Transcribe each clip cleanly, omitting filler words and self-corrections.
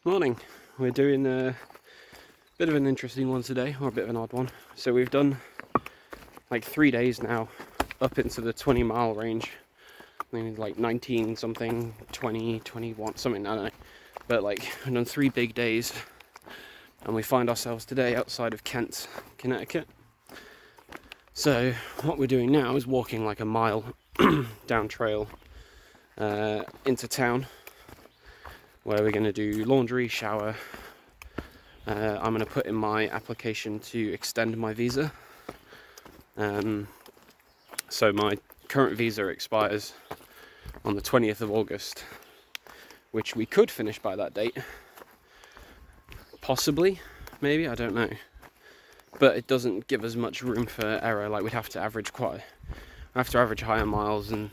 Morning. We're doing a bit of an interesting one today, or a bit of an odd one. So we've done like 3 days now up into the 20-mile range. I mean, like 19 something, 20, 21, something, I don't know. But like, we've done 3 big days, and we find ourselves today outside of Kent, Connecticut. So what we're doing now is walking like a mile down trail into town, where we're going to do laundry, shower. I'm going to put in my application to extend my visa. So my current visa expires on the 20th of August, which we could finish by that date. Possibly, maybe, I don't know. But it doesn't give us much room for error. Like, we'd have to average higher miles and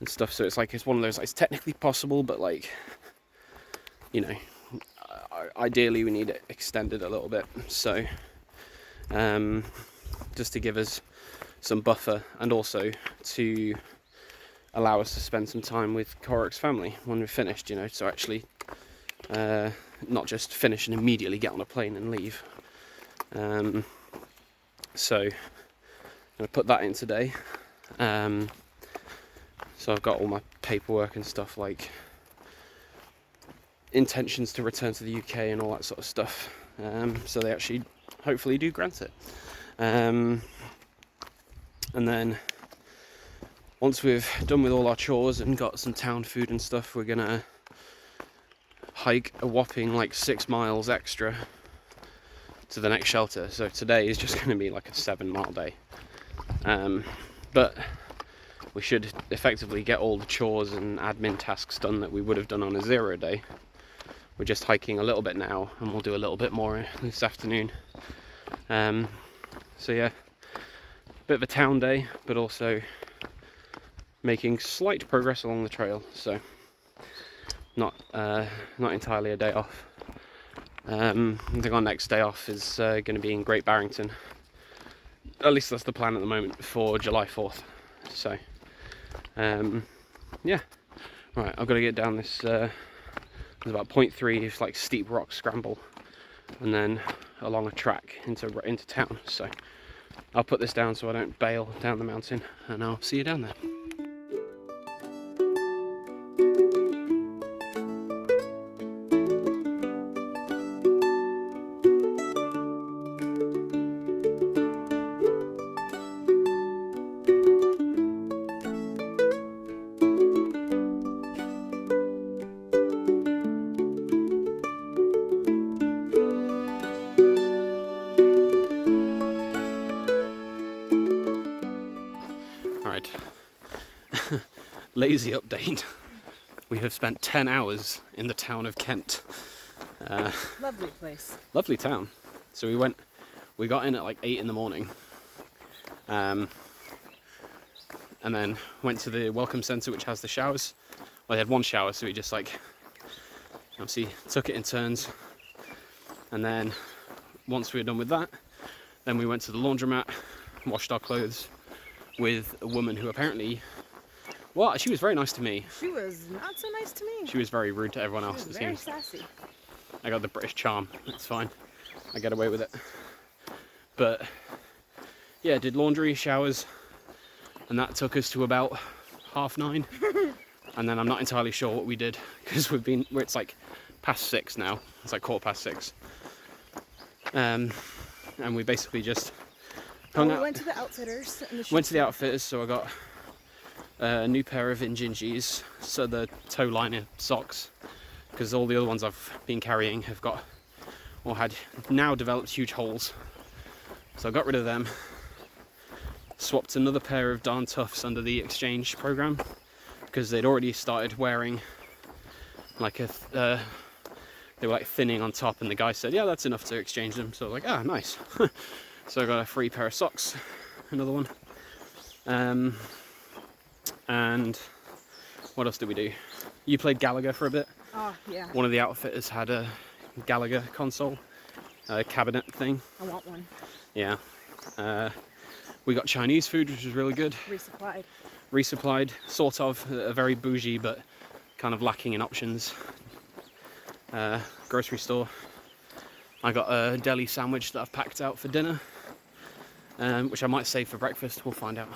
stuff. So it's like, it's one of those, like, it's technically possible, but like, you know, ideally we need it extended a little bit. So just to give us some buffer, and also to allow us to spend some time with Korok's family when we're finished, you know, so actually not just finish and immediately get on a plane and leave. So I'm going to put that in today. So I've got all my paperwork and stuff, like intentions to return to the UK and all that sort of stuff. So they actually hopefully do grant it. And then once we've done with all our chores and got some town food and stuff, we're gonna hike a whopping like 6 miles extra to the next shelter. So today is just going to be like a 7-mile day, but we should effectively get all the chores and admin tasks done that we would have done on a 0 day. We're just hiking a little bit now, and we'll do a little bit more this afternoon. So yeah, bit of a town day, but also making slight progress along the trail. So not entirely a day off. I think our next day off is going to be in Great Barrington. At least that's the plan at the moment for July 4th. So, yeah. Right, I've got to get down this, there's about 0.3, it's like steep rock scramble, and then along a track into town. So I'll put this down so I don't bail down the mountain, and I'll see you down there. Right. Lazy update. We have spent 10 hours in the town of Kent. Lovely place. Lovely town. So we got in at like 8 in the morning. And then went to the welcome centre, which has the showers. Well, they had one shower, so we just like, obviously took it in turns. And then once we were done with that, then we went to the laundromat, washed our clothes with a woman who apparently, well, she was very nice to me. She was not so nice to me. She was very rude to everyone else, it Very seems. sassy. I got the British charm, it's fine. I get away with it. But yeah, did laundry, showers, and that took us to about 9:30. And then I'm not entirely sure what we did, because it's like past 6 now. It's like 6:15. And we basically just hung out. We went to the Outfitters. Went to the Outfitters, so I got a new pair of Injinjis, so the toe liner socks, because all the other ones I've been carrying have got, or had now developed, huge holes. So I got rid of them, swapped another pair of darn toughs under the exchange program, because they'd already started wearing like they were like thinning on top, and the guy said, yeah, that's enough to exchange them. So I was like, ah, nice. So I got a free pair of socks, another one. And what else did we do? You played Gallagher for a bit. Oh, yeah. One of the Outfitters had a Gallagher console, cabinet thing. I want one. Yeah. We got Chinese food, which was really good. Resupplied, Sort of, very bougie, but kind of lacking in options. grocery store. I got a deli sandwich that I've packed out for dinner, which I might save for breakfast. We'll find out.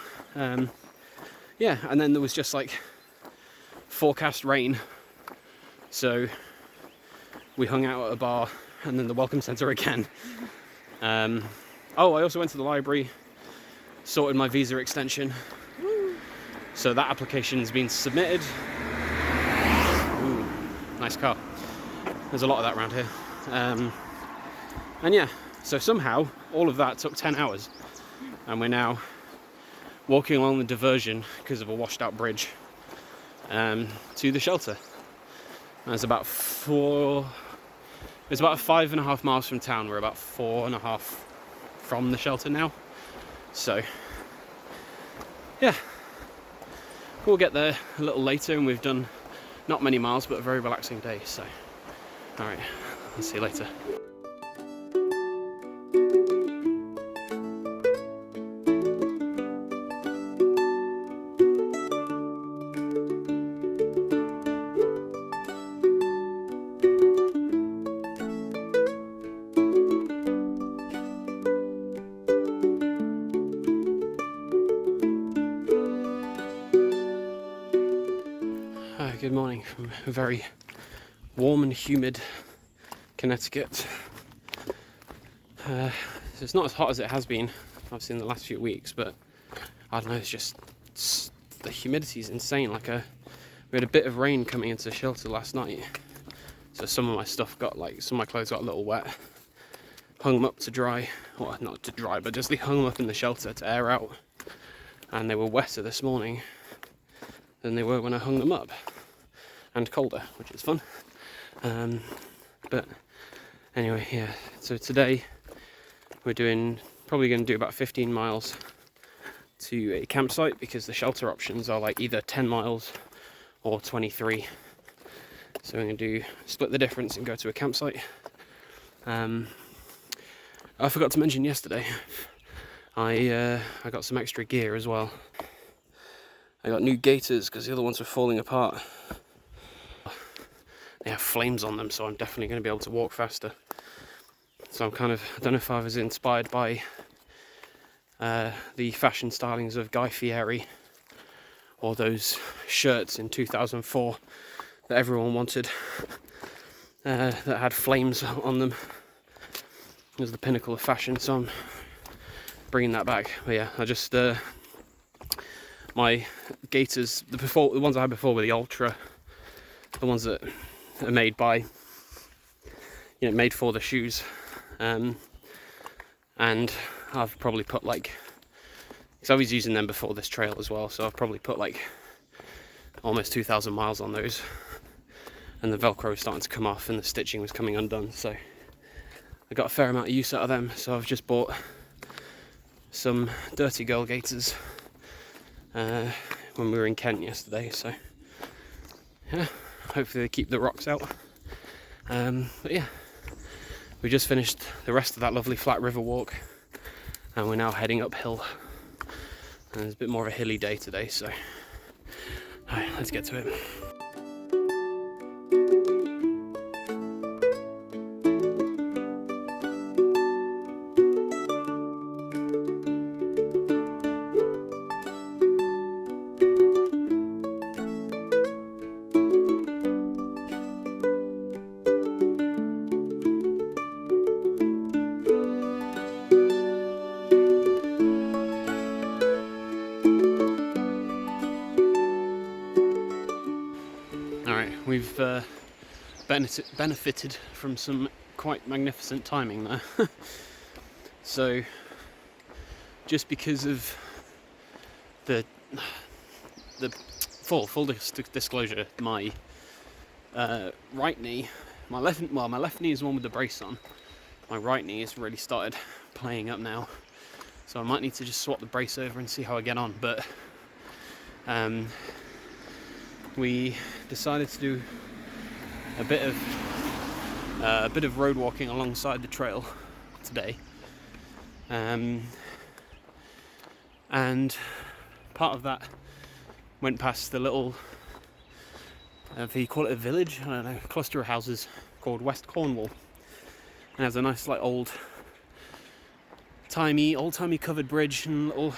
Yeah, and then there was just like forecast rain, so we hung out at a bar and then the welcome centre again. Oh, I also went to the library, sorted my visa extension. So that application's been submitted. Ooh, nice car. There's a lot of that around here. And yeah, so somehow all of that took 10 hours. And we're now walking along the diversion because of a washed out bridge to the shelter. And it's about 5.5 miles from town. We're about 4.5 from the shelter now. So yeah, we'll get there a little later, and we've done not many miles, but a very relaxing day. So all right, I'll see you later. Good morning from a very warm and humid Connecticut. So it's not as hot as it has been, obviously, in the last few weeks, but I don't know, the humidity is insane. We had a bit of rain coming into the shelter last night, so some of my stuff some of my clothes got a little wet. Hung them up to dry, well, not to dry, but just hung them up in the shelter to air out, and they were wetter this morning than they were when I hung them up. And colder, which is fun. But anyway, yeah, so today we're probably going to do about 15 miles to a campsite, because the shelter options are like either 10 miles or 23. So we're going to split the difference and go to a campsite. I forgot to mention yesterday, I got some extra gear as well. I got new gaiters because the other ones were falling apart. They have flames on them, so I'm definitely going to be able to walk faster. So I don't know if I was inspired by the fashion stylings of Guy Fieri, or those shirts in 2004 that everyone wanted, that had flames on them. It was the pinnacle of fashion, so I'm bringing that back. But yeah, my gaiters, the ones I had before were the Ultra, the ones that are made for the shoes, and I've probably put because I was using them before this trail as well, so I've probably put almost 2,000 miles on those, and the Velcro was starting to come off and the stitching was coming undone, so I got a fair amount of use out of them. So I've just bought some Dirty Girl gaiters when we were in Kent yesterday, so yeah, hopefully they keep the rocks out. But yeah, we just finished the rest of that lovely flat river walk, and we're now heading uphill, and it's a bit more of a hilly day today, so alright, let's get to it. We've benefited from some quite magnificent timing there. So, just because of the full disclosure, my right knee, my left knee is the one with the brace on. My right knee has really started playing up now, so I might need to just swap the brace over and see how I get on. But we decided to do a bit of road walking alongside the trail today, and part of that went past the little, if you call it a village, I don't know, cluster of houses called West Cornwall. And it has a nice like old-timey covered bridge and a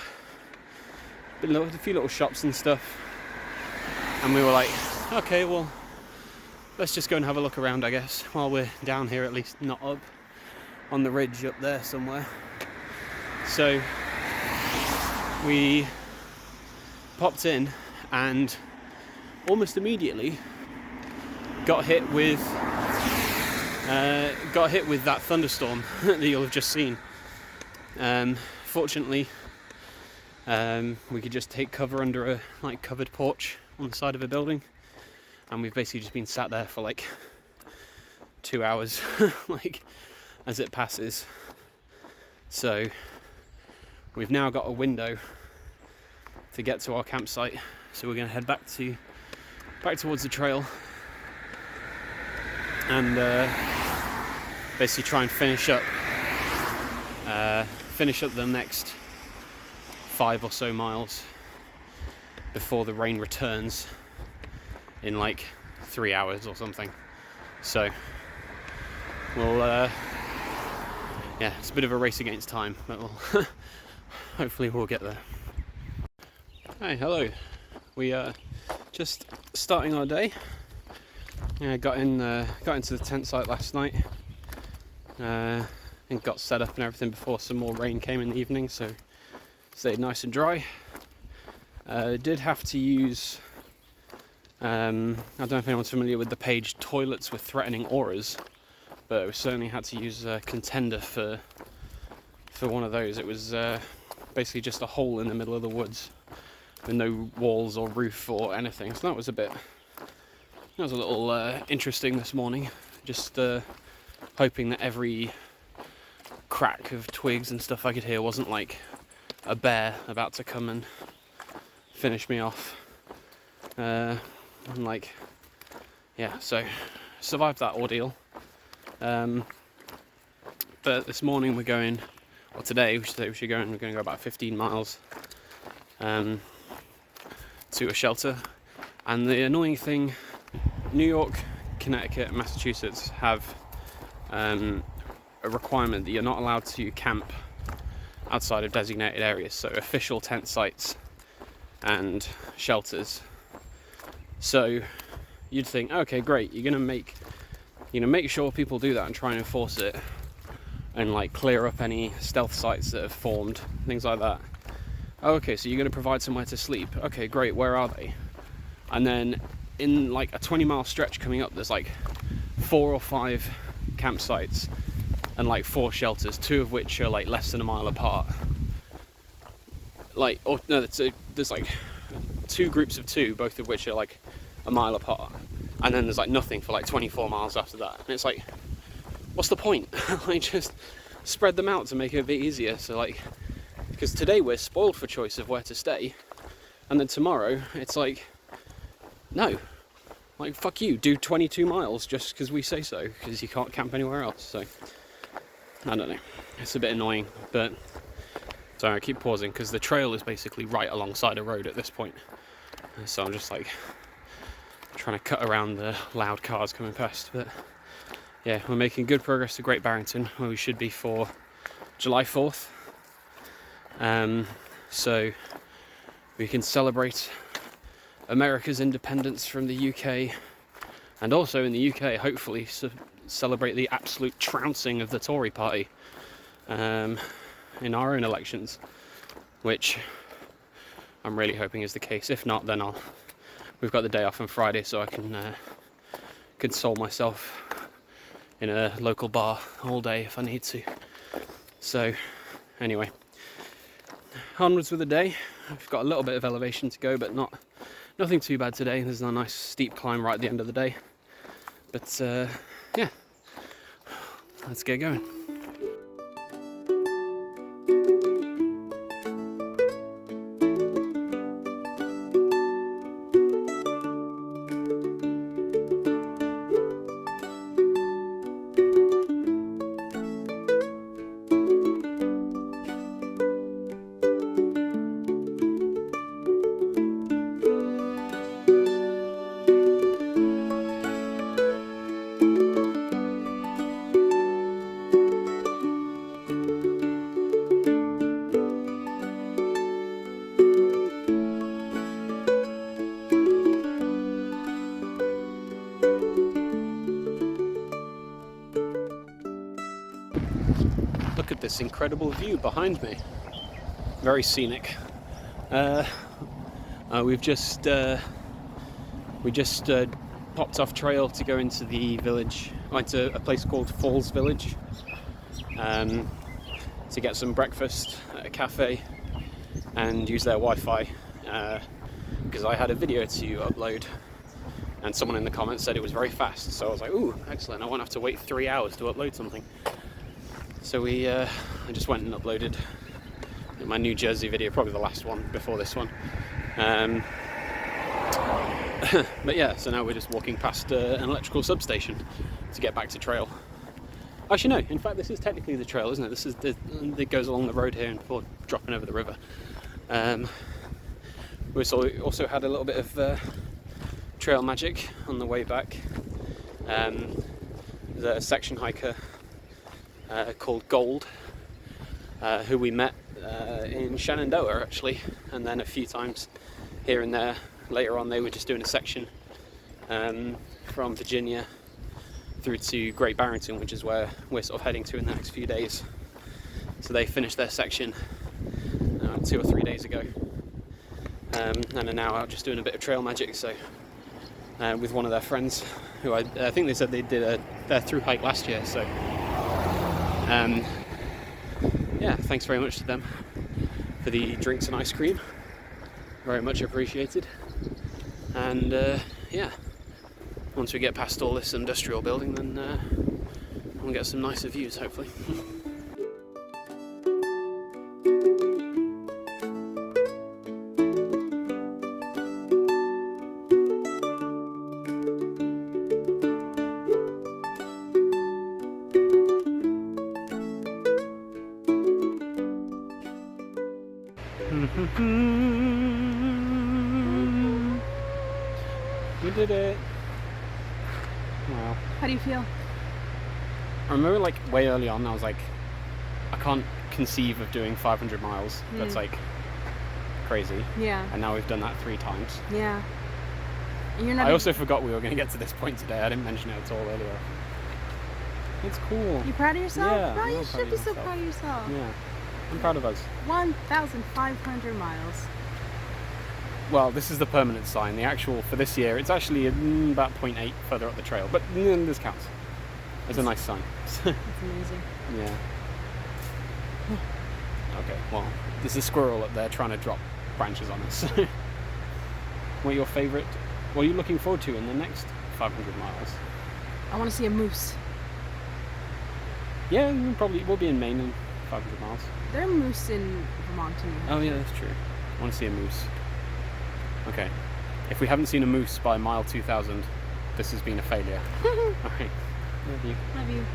few little shops and stuff. And we were like, okay, well, let's just go and have a look around, I guess, while we're down here, at least not up on the ridge up there somewhere. So we popped in and almost immediately got hit with that thunderstorm that you'll have just seen. Fortunately, we could just take cover under a like covered porch on the side of a building, and we've basically just been sat there for like 2 hours like as it passes. So we've now got a window to get to our campsite, so we're going to head back towards the trail and basically try and finish up the next 5 or so miles before the rain returns in like 3 hours or something. So we'll it's a bit of a race against time, but we'll hopefully we'll get there. Hey, hello. We are just starting our day. Got into the tent site last night and got set up and everything before some more rain came in the evening, so stayed nice and dry. Did have to use I don't know if anyone's familiar with the page Toilets with Threatening Auras, but we certainly had to use a contender for one of those. It was basically just a hole in the middle of the woods with no walls or roof or anything, so that was a little interesting this morning, just hoping that every crack of twigs and stuff I could hear wasn't like a bear about to come and finish me off. So survived that ordeal. But this morning we're going, or today we're going to go about 15 miles to a shelter. And the annoying thing, New York, Connecticut and Massachusetts have a requirement that you're not allowed to camp outside of designated areas, so official tent sites and shelters. So you'd think, okay, great, you're gonna make sure people do that and try and enforce it and like clear up any stealth sites that have formed, things like that. Oh, okay, so you're gonna provide somewhere to sleep. Okay, great, where are they? And then in like a 20-mile stretch coming up, there's like 4 or 5 campsites and like 4 shelters, 2 of which are like less than a mile apart. There's like 2 groups of 2, both of which are like a mile apart, and then there's like nothing for like 24 miles after that. And it's like, what's the point? Like, just spread them out to make it a bit easier. So like, because today we're spoiled for choice of where to stay, and then tomorrow it's like, no, like fuck you, do 22 miles just because we say so, because you can't camp anywhere else. So I don't know, it's a bit annoying, but sorry, I keep pausing because the trail is basically right alongside a road at this point, so I'm just like trying to cut around the loud cars coming past. But yeah, we're making good progress to Great Barrington, where we should be for July 4th, so we can celebrate America's independence from the UK, and also in the UK hopefully celebrate the absolute trouncing of the Tory party in our own elections, which I'm really hoping is the case. If not, then we've got the day off on Friday, so I can console myself in a local bar all day if I need to. So anyway, onwards with the day. I've got a little bit of elevation to go, but nothing too bad today. There's a nice steep climb right at the end of the day, but yeah, let's get going. Look at this incredible view behind me. Very scenic. We just popped off trail to go into the village, into a place called Falls Village, to get some breakfast at a cafe and use their Wi-Fi, because I had a video to upload and someone in the comments said it was very fast, so I was like, ooh, excellent, I won't have to wait 3 hours to upload something. So I just went and uploaded my New Jersey video, probably the last one before this one. But yeah, so now we're just walking past an electrical substation to get back to trail. Actually no, in fact this is technically the trail, isn't it? This is it goes along the road here before dropping over the river. We also had a little bit of trail magic on the way back. There's a section hiker called Gold, who we met in Shenandoah actually, and then a few times here and there. Later on they were just doing a section from Virginia through to Great Barrington, which is where we're sort of heading to in the next few days. So they finished their section 2 or 3 days ago, and are now out just doing a bit of trail magic. So with one of their friends, who I think they said they did their through hike last year. So yeah, thanks very much to them for the drinks and ice cream. Very much appreciated. And yeah, once we get past all this industrial building, then we'll get some nicer views, hopefully. We did it. Wow. How do you feel? I remember like way early on I was like, I can't conceive of doing 500 miles. That's like crazy. Yeah. And now we've done that 3 times. Yeah. You're not I also forgot we were going to get to this point today. I didn't mention it at all earlier. It's cool. You proud of yourself? Yeah, No, I'm you proud should of be so myself. proud of yourself. Yeah, I'm proud of us. 1,500 miles. Well, this is the permanent sign. The actual for this year, it's actually about 0.8 further up the trail, but this counts. It's a nice sign. That's amazing. Yeah. Okay, well, there's a squirrel up there trying to drop branches on us. What are you looking forward to in the next 500 miles? I want to see a moose. Yeah, we'll be in Maine in 500 miles. There are moose in Vermont too. Oh yeah, that's true. I want to see a moose. Okay. If we haven't seen a moose by mile 2000, this has been a failure. Alright. Love you. Love you.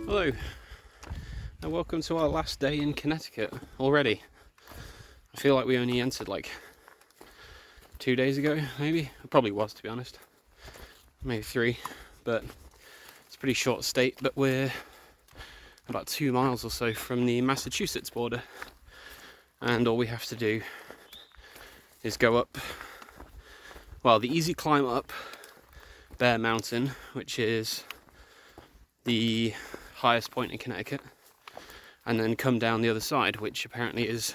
Hello, and welcome to our last day in Connecticut already. I feel like we only entered like 2 days ago, maybe. It probably was, to be honest. Maybe 3, but it's a pretty short state. But we're about 2 miles or so from the Massachusetts border, and all we have to do is go up, well, the easy climb up Bear Mountain, which is the highest point in Connecticut, and then come down the other side, which apparently is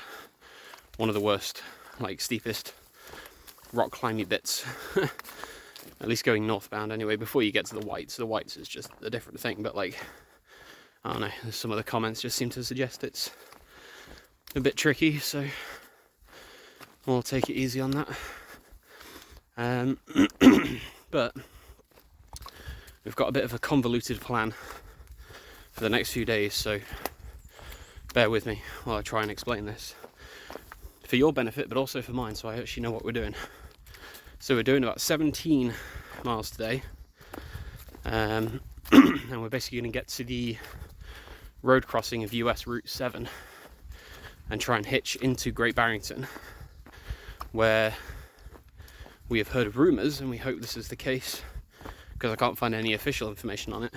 one of the worst, like steepest rock climby bits. At least going northbound anyway, before you get to the Whites. The Whites is just a different thing, but like, I don't know, some of the comments just seem to suggest it's a bit tricky, so we'll take it easy on that. But we've got a bit of a convoluted plan for the next few days, so bear with me while I try and explain this for your benefit, but also for mine, so I actually know what we're doing. So we're doing about 17 miles today, and we're basically going to get to the road crossing of US Route 7 and try and hitch into Great Barrington, where we have heard of rumours, and we hope this is the case because I can't find any official information on it,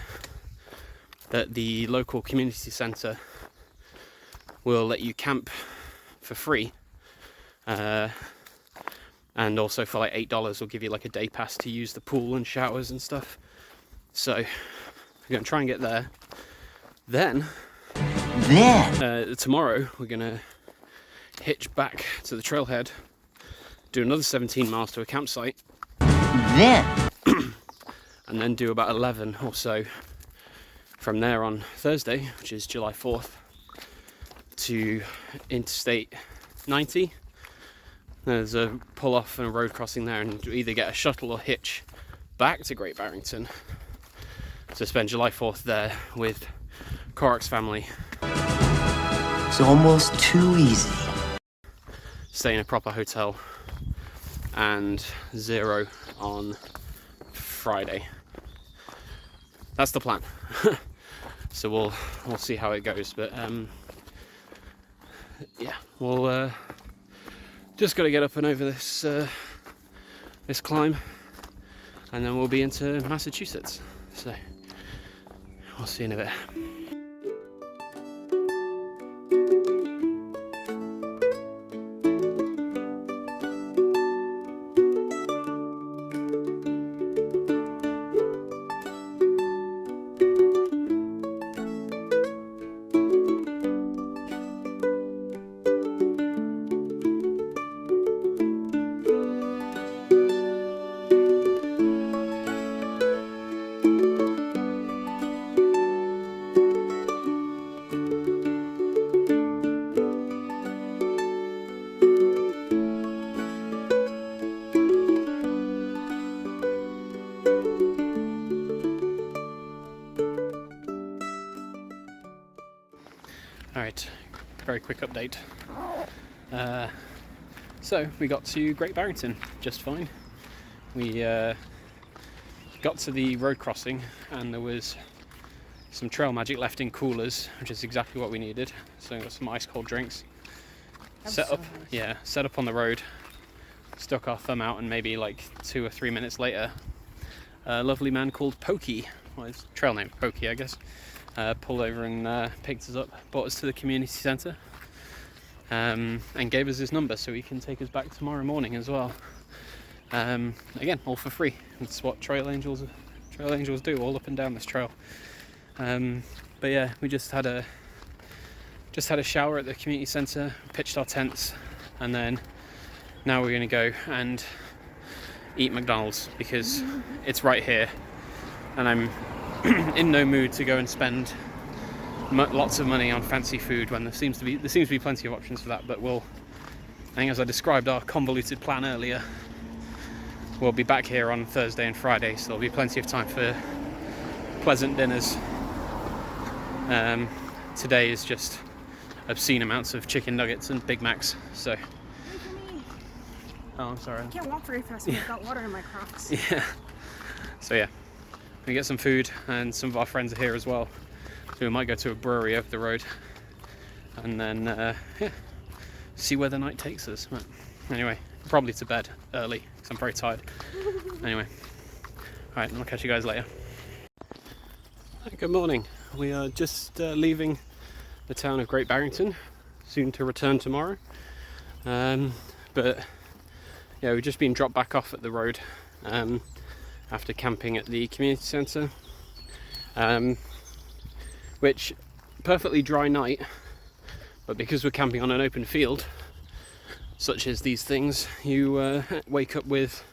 that the local community centre will let you camp for free, and also for like $8 will give you like a day pass to use the pool and showers and stuff. So we're going to try and get there. Then tomorrow we're going to hitch back to the trailhead, do another 17 miles to a campsite, and then do about 11 or so from there on Thursday, which is July 4th, to Interstate 90. There's a pull off and a road crossing there, and either get a shuttle or hitch back to Great Barrington to spend July 4th there with Korok's family. It's almost too easy. Stay in a proper hotel, and 0 on Friday. That's the plan. So we'll see how it goes, but yeah, we'll just got to get up and over this this climb, and then we'll be into Massachusetts. So we'll see in a bit. Alright, very quick update. So we got to Great Barrington just fine. We got to the road crossing, and there was some trail magic left in coolers, which is exactly what we needed. So we got some ice cold drinks. Set up on the road, stuck our thumb out, and maybe like 2 or 3 minutes later, a lovely man called Pokey, well, his trail name Pokey I guess, pulled over and picked us up, brought us to the community centre, and gave us his number so he can take us back tomorrow morning as well. Again, all for free. That's what trail angels do, all up and down this trail. But yeah, we just had a shower at the community centre, pitched our tents, and then now we're going to go and eat McDonald's because it's right here, and I'm in no mood to go and spend lots of money on fancy food when there seems to be plenty of options for that. But I think as I described our convoluted plan earlier, we'll be back here on Thursday and Friday, so there'll be plenty of time for pleasant dinners. Today is just obscene amounts of chicken nuggets and Big Macs. So. Wait for me. Oh, I'm sorry. I can't walk very fast. I've got water in my Crocs. Yeah. So yeah, we get some food, and some of our friends are here as well. So we might go to a brewery over the road, and then yeah, see where the night takes us. But anyway, probably to bed early because I'm very tired. Anyway, all right, I'll catch you guys later. Good morning. We are just leaving the town of Great Barrington, soon to return tomorrow. But yeah, we've just been dropped back off at the road after camping at the community centre, which perfectly dry night, but because we're camping on an open field such as these things, you wake up with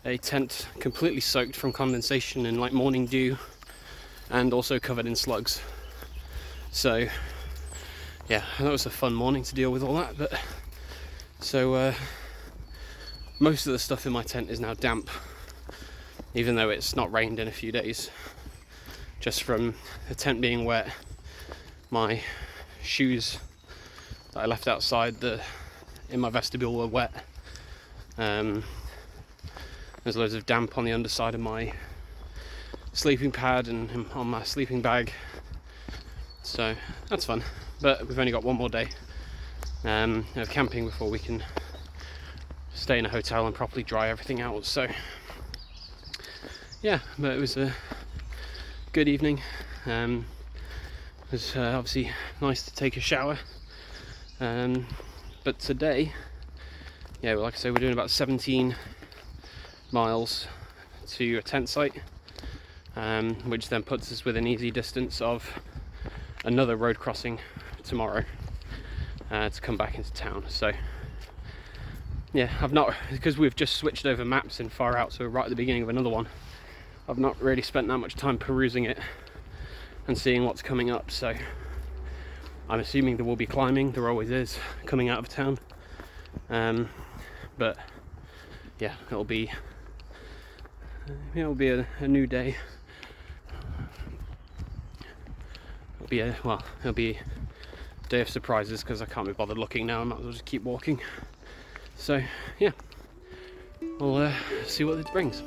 a tent completely soaked from condensation and like morning dew, and also covered in slugs. So yeah, that was a fun morning to deal with all that. But so most of the stuff in my tent is now damp, even though it's not rained in a few days, just from the tent being wet. My shoes that I left outside in my vestibule were wet, There's loads of damp on the underside of my sleeping pad and on my sleeping bag, so that's fun. But we've only got one more day of camping before we can stay in a hotel and properly dry everything out. So yeah, but it was a good evening. It was obviously nice to take a shower, but today, yeah, like I say, we're doing about 17 miles to a tent site, which then puts us within easy distance of another road crossing tomorrow to come back into town. So yeah, I've not, because we've just switched over maps in Far Out, so we're right at the beginning of another one. I've not really spent that much time perusing it and seeing what's coming up, so I'm assuming there will be climbing. There always is coming out of town, but yeah, it'll be a new day. It'll be a day of surprises, because I can't be bothered looking now. I might as well just keep walking. So yeah, we'll see what it brings.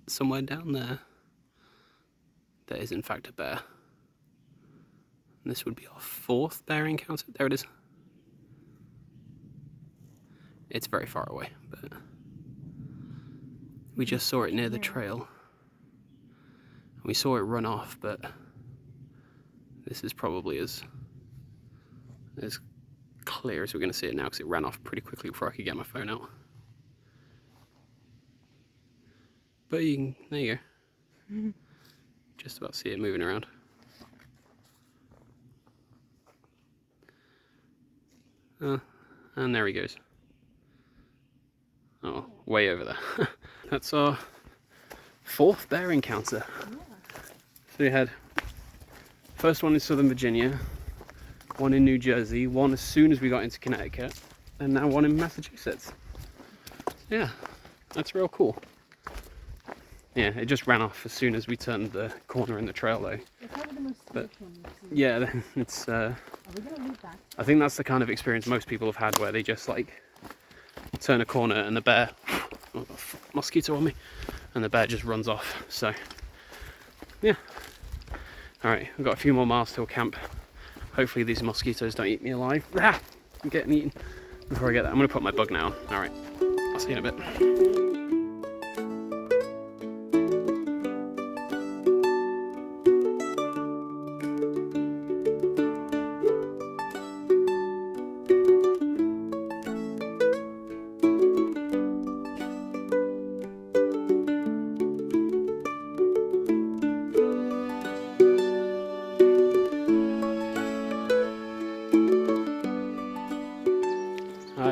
Somewhere down there is in fact a bear. And this would be our 4th bear encounter. There it is. It's very far away, but we just saw it near the trail. We saw it run off, but this is probably as clear as we're going to see it now, because it ran off pretty quickly before I could get my phone out. But there you go. Just about see it moving around. And there he goes. Oh, way over there. That's our 4th bear encounter. Yeah. So we had first one in Southern Virginia, one in New Jersey, one as soon as we got into Connecticut, and now one in Massachusetts. Yeah, that's real cool. Yeah, it just ran off as soon as we turned the corner in the trail, though. But yeah, it's. Are we gonna leave that? I think that's the kind of experience most people have had, where they just like turn a corner and the bear, oh, mosquito on me, and the bear just runs off. So yeah. All right, we've got a few more miles till camp. Hopefully these mosquitoes don't eat me alive. Ah, I'm getting eaten. Before I get that, I'm gonna put my bug now on. All right, I'll see you in a bit.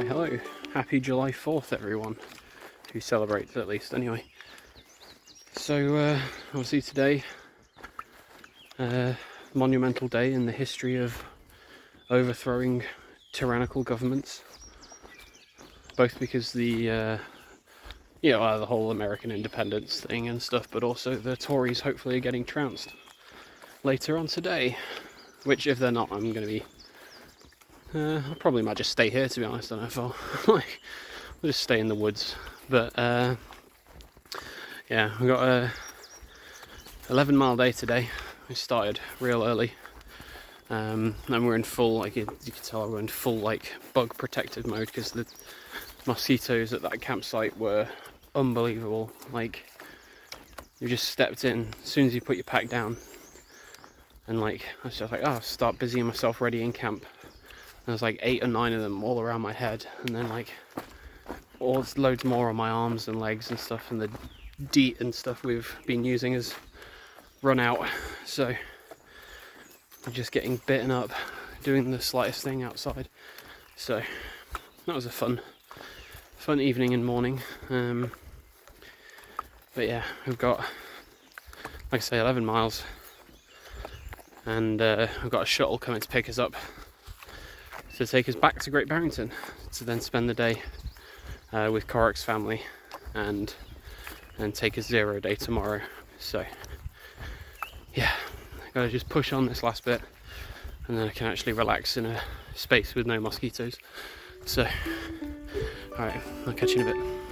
Hello, happy July 4th everyone, who celebrates at least anyway. So obviously today, monumental day in the history of overthrowing tyrannical governments, both because the the whole American independence thing and stuff, but also the Tories hopefully are getting trounced later on today, which if they're not, I'm going to be I probably might just stay here, to be honest. I don't know if I'll I'll just stay in the woods, but yeah, we've got a 11-mile day today. We started real early, and we're in full, like you can tell, we're in full like bug protective mode because the mosquitoes at that campsite were unbelievable. Like, you just stepped in as soon as you put your pack down, and like I was just like, oh, start busying myself ready in camp. And there's like 8 or 9 of them all around my head, and then like loads more on my arms and legs and stuff, and the DEET and stuff we've been using has run out, so I'm just getting bitten up doing the slightest thing outside. So that was a fun evening and morning. But yeah, we've got, like I say, 11 miles, and we've got a shuttle coming to pick us up to take us back to Great Barrington to then spend the day with Corrick's family and take a 0 day tomorrow. So yeah, I've got to just push on this last bit, and then I can actually relax in a space with no mosquitoes. So alright, I'll catch you in a bit.